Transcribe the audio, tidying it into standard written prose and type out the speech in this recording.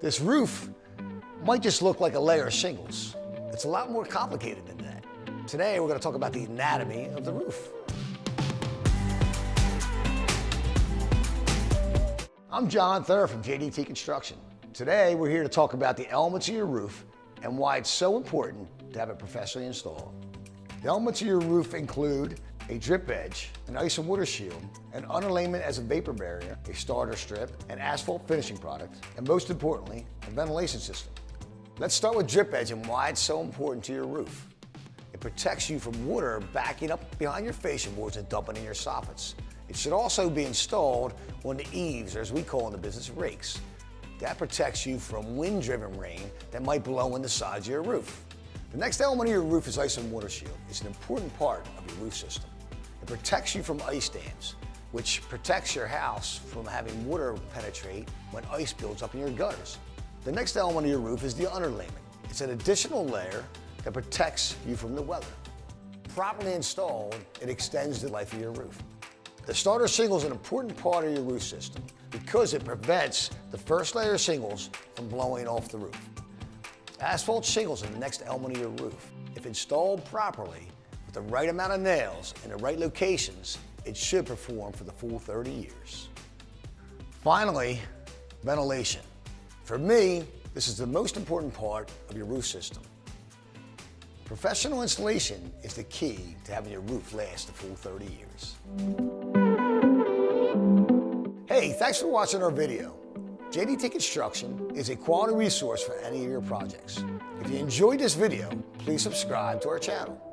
This roof might just look like a layer of shingles. It's a lot more complicated than that. Today, we're going to talk about the anatomy of the roof. I'm John Thur from JDT Construction. Today, we're here to talk about the elements of your roof and why it's so important to have it professionally installed. The elements of your roof include a drip edge, an ice and water shield, an underlayment as a vapor barrier, a starter strip, an asphalt finishing product, and most importantly, a ventilation system. Let's start with drip edge and why it's so important to your roof. It protects you from water backing up behind your fascia boards and dumping in your soffits. It should also be installed on the eaves, or as we call in the business, rakes. That protects you from wind-driven rain that might blow in the sides of your roof. The next element of your roof is ice and water shield. It's an important part of your roof system. It protects you from ice dams, which protects your house from having water penetrate when ice builds up in your gutters. The next element of your roof is the underlayment. It's an additional layer that protects you from the weather. Properly installed, it extends the life of your roof. The starter shingle is an important part of your roof system because it prevents the first layer of shingles from blowing off the roof. Asphalt shingles are the next element of your roof. If installed properly, with the right amount of nails in the right locations, it should perform for the full 30 years. Finally, ventilation. For me, this is the most important part of your roof system. Professional installation is the key to having your roof last the full 30 years. Hey, thanks for watching our video. JDT Construction is a quality resource for any of your projects. If you enjoyed this video, please subscribe to our channel.